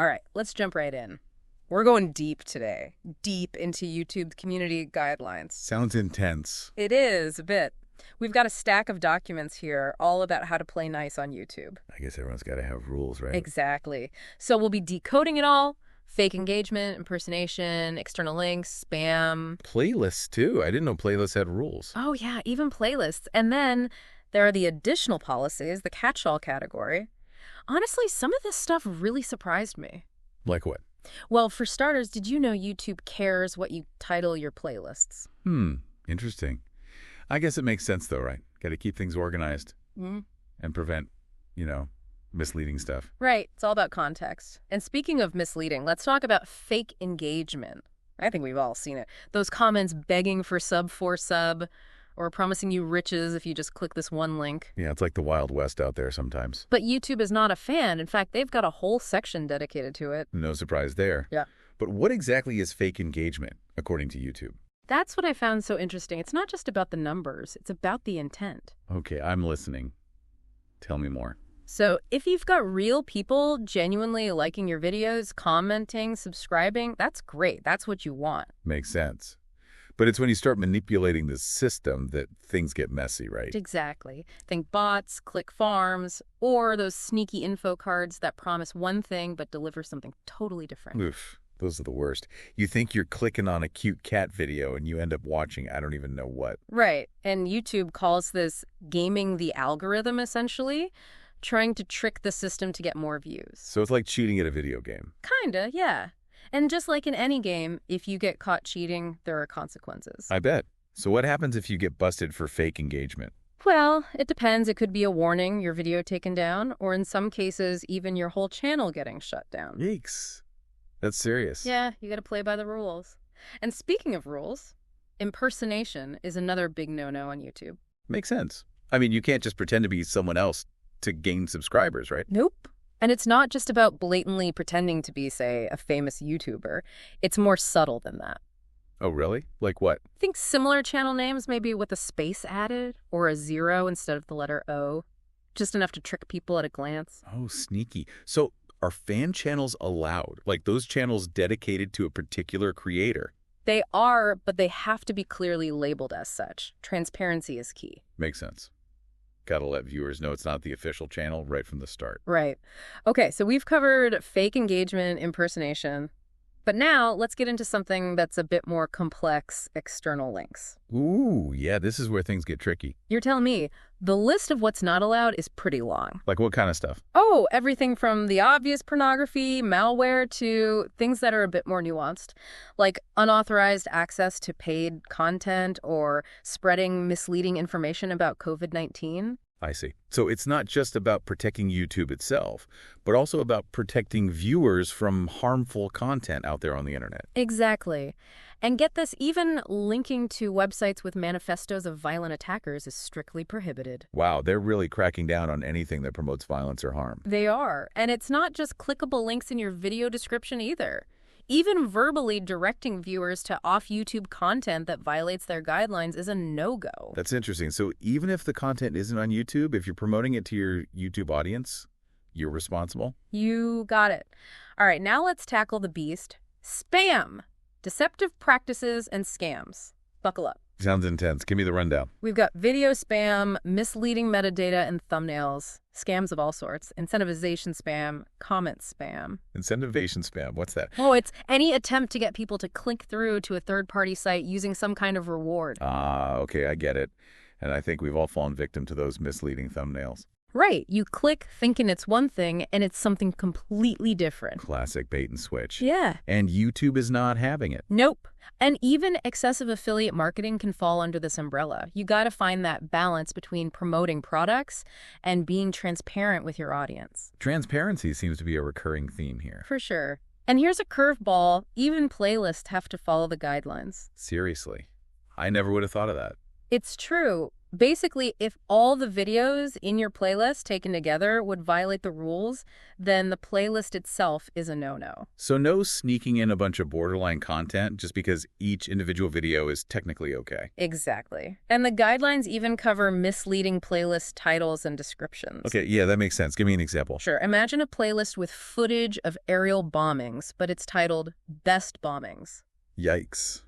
All right, let's jump right in. We're going deep today, deep into YouTube's community guidelines. Sounds intense. It is, a bit. We've got a stack of documents here all about how to play nice on YouTube. I guess everyone's got to have rules, right? Exactly. So we'll be decoding it all. Fake engagement, impersonation, external links, spam. Playlists, too. I didn't know playlists had rules. Oh, yeah, even playlists. And then there are the additional policies, the catch-all category. Honestly, some of this stuff really surprised me. Like what? Well, for starters, did you know YouTube cares what you title your playlists? Interesting. I guess it makes sense, though, right? Got to keep things organized and prevent, misleading stuff. Right. It's all about context. And speaking of misleading, let's talk about fake engagement. I think we've all seen it. Those comments begging for sub or promising you riches if you just click this one link. Yeah, it's like the Wild West out there sometimes. But YouTube is not a fan. In fact, they've got a whole section dedicated to it. No surprise there. Yeah. But what exactly is fake engagement, according to YouTube? That's what I found so interesting. It's not just about the numbers. It's about the intent. Okay, I'm listening. Tell me more. So if you've got real people genuinely liking your videos, commenting, subscribing, that's great. That's what you want. Makes sense. But it's when you start manipulating the system that things get messy, right? Exactly. Think bots, click farms, or those sneaky info cards that promise one thing but deliver something totally different. Oof, those are the worst. You think you're clicking on a cute cat video and you end up watching I don't even know what. Right. And YouTube calls this gaming the algorithm, essentially, trying to trick the system to get more views. So it's like cheating at a video game. Kinda, yeah. And just like in any game, if you get caught cheating, there are consequences. I bet. So what happens if you get busted for fake engagement? Well, it depends. It could be a warning, your video taken down, or in some cases, even your whole channel getting shut down. Yikes. That's serious. Yeah, you gotta play by the rules. And speaking of rules, impersonation is another big no-no on YouTube. Makes sense. I mean, you can't just pretend to be someone else to gain subscribers, right? Nope. And it's not just about blatantly pretending to be, say, a famous YouTuber. It's more subtle than that. Oh, really? Like what? Think similar channel names, maybe with a space added, or a 0 instead of the letter O. Just enough to trick people at a glance. Oh, sneaky. So are fan channels allowed? Like those channels dedicated to a particular creator? They are, but they have to be clearly labeled as such. Transparency is key. Makes sense. Gotta let viewers know it's not the official channel right from the start. Right. Okay, so we've covered fake engagement, impersonation. But now let's get into something that's a bit more complex, external links. Ooh, yeah, this is where things get tricky. You're telling me the list of what's not allowed is pretty long. Like what kind of stuff? Oh, everything from the obvious pornography, malware, to things that are a bit more nuanced, like unauthorized access to paid content or spreading misleading information about COVID-19. I see. So it's not just about protecting YouTube itself, but also about protecting viewers from harmful content out there on the internet. Exactly. And get this, even linking to websites with manifestos of violent attackers is strictly prohibited. Wow, they're really cracking down on anything that promotes violence or harm. They are. And it's not just clickable links in your video description either. Even verbally directing viewers to off-YouTube content that violates their guidelines is a no-go. That's interesting. So even if the content isn't on YouTube, if you're promoting it to your YouTube audience, you're responsible? You got it. All right, now let's tackle the beast. Spam, deceptive practices, and scams. Buckle up. Sounds intense. Give me the rundown. We've got video spam, misleading metadata and thumbnails, scams of all sorts, incentivization spam, comment spam. Incentivization spam. What's that? Oh, it's any attempt to get people to click through to a third-party site using some kind of reward. Ah, okay, I get it. And I think we've all fallen victim to those misleading thumbnails. Right. You click thinking it's one thing, and it's something completely different. Classic bait and switch. Yeah. And YouTube is not having it. Nope. And even excessive affiliate marketing can fall under this umbrella. You got to find that balance between promoting products and being transparent with your audience. Transparency seems to be a recurring theme here. For sure. And here's a curveball. Even playlists have to follow the guidelines. Seriously. I never would have thought of that. It's true. Basically, if all the videos in your playlist taken together would violate the rules, then the playlist itself is a no-no. So no sneaking in a bunch of borderline content just because each individual video is technically okay. Exactly. And the guidelines even cover misleading playlist titles and descriptions. Okay, yeah, that makes sense. Give me an example. Sure. Imagine a playlist with footage of aerial bombings, but it's titled Best Bombings. Yikes.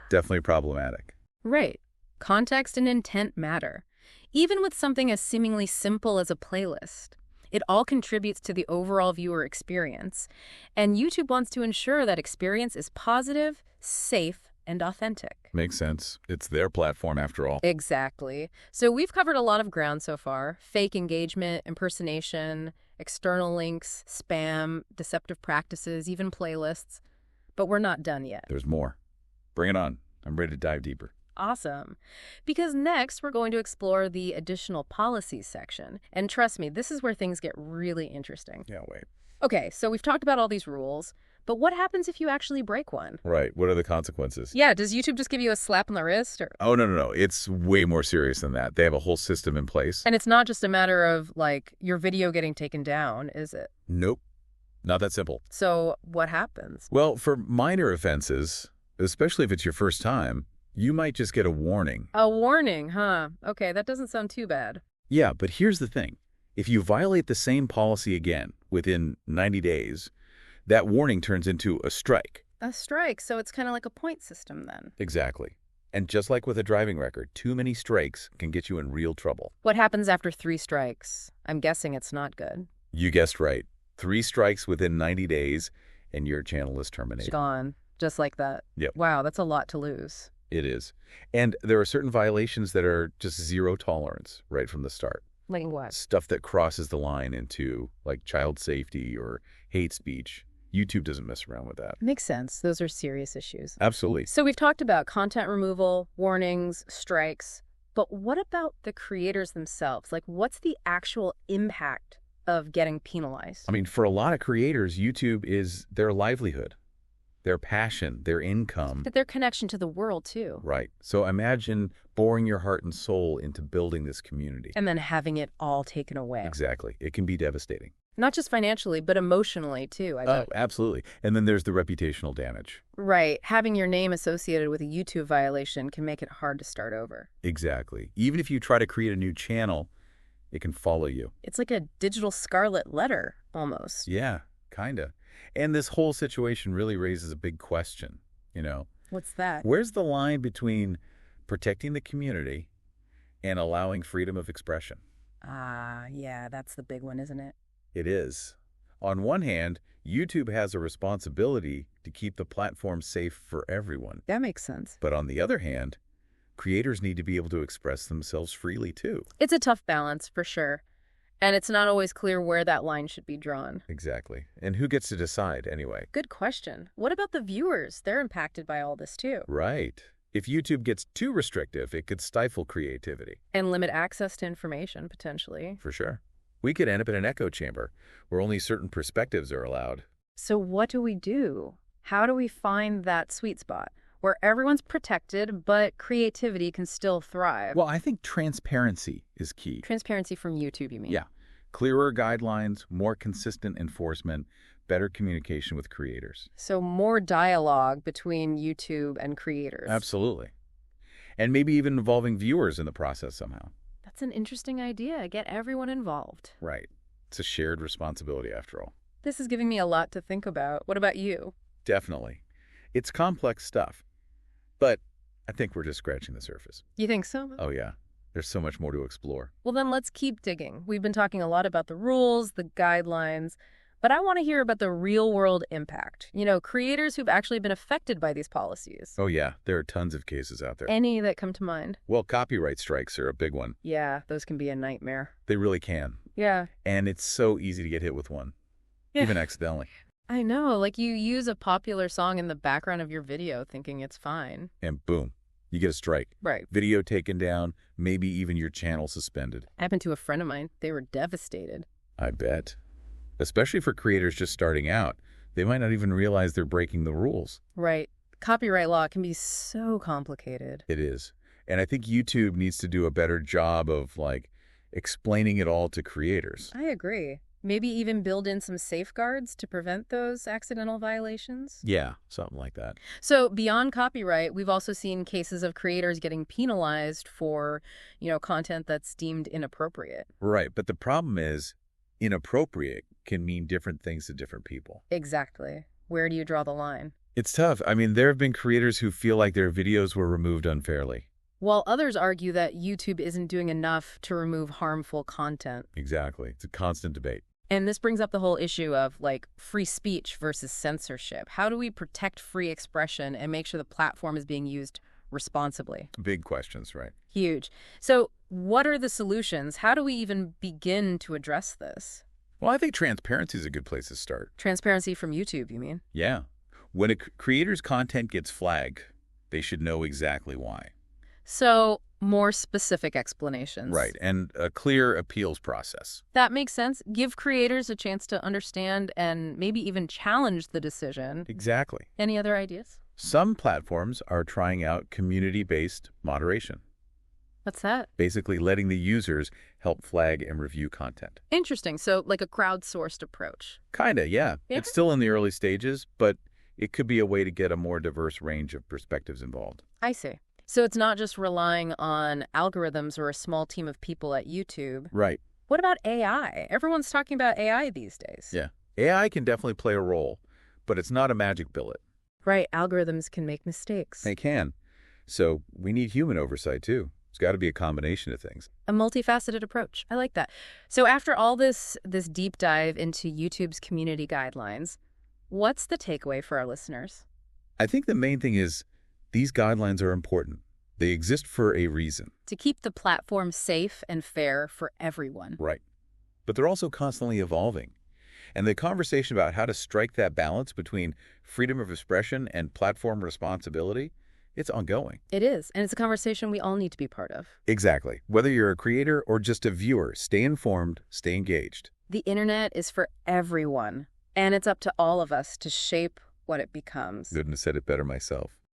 Definitely problematic. Right. Context and intent matter. Even with something as seemingly simple as a playlist, it all contributes to the overall viewer experience. And YouTube wants to ensure that experience is positive, safe, and authentic. Makes sense. It's their platform after all. Exactly. So we've covered a lot of ground so far. Fake engagement, impersonation, external links, spam, deceptive practices, even playlists. But we're not done yet. There's more. Bring it on. I'm ready to dive deeper. Awesome. Because next we're going to explore the additional policies section. And trust me, this is where things get really interesting. Yeah, wait. Okay, so we've talked about all these rules, but what happens if you actually break one? Right. What are the consequences? Yeah, does YouTube just give you a slap on the wrist? Oh, no. It's way more serious than that. They have a whole system in place. And it's not just a matter of, like, your video getting taken down, is it? Nope. Not that simple. So what happens? Well, for minor offenses, especially if it's your first time, you might just get a warning. A warning, huh? Okay, that doesn't sound too bad. Yeah, but here's the thing. If you violate the same policy again within 90 days, that warning turns into a strike. A strike, so it's kind of like a point system then. Exactly. And just like with a driving record, too many strikes can get you in real trouble. What happens after 3 strikes? I'm guessing it's not good. You guessed right. 3 strikes within 90 days, and your channel is terminated. Gone. Just like that. Yep. Wow, that's a lot to lose. It is. And there are certain violations that are just zero tolerance right from the start. Like what? Stuff that crosses the line into, like, child safety or hate speech. YouTube doesn't mess around with that. Makes sense. Those are serious issues. Absolutely. So we've talked about content removal, warnings, strikes, but what about the creators themselves? Like, what's the actual impact of getting penalized? I mean, for a lot of creators, YouTube is their livelihood, their passion, their income. But their connection to the world, too. Right. So imagine pouring your heart and soul into building this community. And then having it all taken away. Exactly. It can be devastating. Not just financially, but emotionally, too, I bet. Oh, absolutely. And then there's the reputational damage. Right. Having your name associated with a YouTube violation can make it hard to start over. Exactly. Even if you try to create a new channel, it can follow you. It's like a digital scarlet letter, almost. Yeah, kind of. And this whole situation really raises a big question, What's that? Where's the line between protecting the community and allowing freedom of expression? Ah, yeah, that's the big one, isn't it? It is. On one hand, YouTube has a responsibility to keep the platform safe for everyone. That makes sense. But on the other hand, creators need to be able to express themselves freely too. It's a tough balance, for sure. And it's not always clear where that line should be drawn. Exactly. And who gets to decide anyway? Good question. What about the viewers? They're impacted by all this too. Right. If YouTube gets too restrictive, it could stifle creativity. And limit access to information, potentially. For sure. We could end up in an echo chamber where only certain perspectives are allowed. So what do we do? How do we find that sweet spot where everyone's protected, but creativity can still thrive? Well, I think transparency is key. Transparency from YouTube, you mean? Yeah. Clearer guidelines, more consistent enforcement, better communication with creators. So more dialogue between YouTube and creators. Absolutely. And maybe even involving viewers in the process somehow. That's an interesting idea. Get everyone involved. Right. It's a shared responsibility after all. This is giving me a lot to think about. What about you? Definitely. It's complex stuff. But I think we're just scratching the surface. You think so? Oh, yeah. There's so much more to explore. Well, then let's keep digging. We've been talking a lot about the rules, the guidelines, but I want to hear about the real-world impact. Creators who've actually been affected by these policies. Oh, yeah. There are tons of cases out there. Any that come to mind? Well, copyright strikes are a big one. Yeah, those can be a nightmare. They really can. Yeah. And it's so easy to get hit with one, even accidentally. I know. Like, you use a popular song in the background of your video thinking it's fine. And boom, you get a strike. Right. Video taken down, maybe even your channel suspended. Happened to a friend of mine. They were devastated. I bet. Especially for creators just starting out. They might not even realize they're breaking the rules. Right. Copyright law can be so complicated. It is. And I think YouTube needs to do a better job of, like, explaining it all to creators. I agree. Maybe even build in some safeguards to prevent those accidental violations. Yeah, something like that. So beyond copyright, we've also seen cases of creators getting penalized for, content that's deemed inappropriate. Right, but the problem is inappropriate can mean different things to different people. Exactly. Where do you draw the line? It's tough. I mean, there have been creators who feel like their videos were removed unfairly. While others argue that YouTube isn't doing enough to remove harmful content. Exactly. It's a constant debate. And this brings up the whole issue of, like, free speech versus censorship. How do we protect free expression and make sure the platform is being used responsibly? Big questions, right? Huge. So what are the solutions? How do we even begin to address this? Well, I think transparency is a good place to start. Transparency from YouTube, you mean? Yeah. When a creator's content gets flagged, they should know exactly why. So more specific explanations. Right, and a clear appeals process. That makes sense. Give creators a chance to understand and maybe even challenge the decision. Exactly. Any other ideas? Some platforms are trying out community-based moderation, What's that? basically letting the users help flag and review content. Interesting. So like a crowdsourced approach. Kinda, yeah. Yeah. It's still in the early stages, but it could be a way to get a more diverse range of perspectives involved. I see. So it's not just relying on algorithms or a small team of people at YouTube. Right. What about AI? Everyone's talking about AI these days. Yeah. AI can definitely play a role, but it's not a magic bullet. Right. Algorithms can make mistakes. They can. So we need human oversight, too. It's got to be a combination of things. A multifaceted approach. I like that. So after all this deep dive into YouTube's community guidelines, what's the takeaway for our listeners? I think the main thing is these guidelines are important. They exist for a reason. To keep the platform safe and fair for everyone. Right. But they're also constantly evolving. And the conversation about how to strike that balance between freedom of expression and platform responsibility, it's ongoing. It is. And it's a conversation we all need to be part of. Exactly. Whether you're a creator or just a viewer, stay informed, stay engaged. The internet is for everyone. And it's up to all of us to shape what it becomes. Couldn't have said it better myself.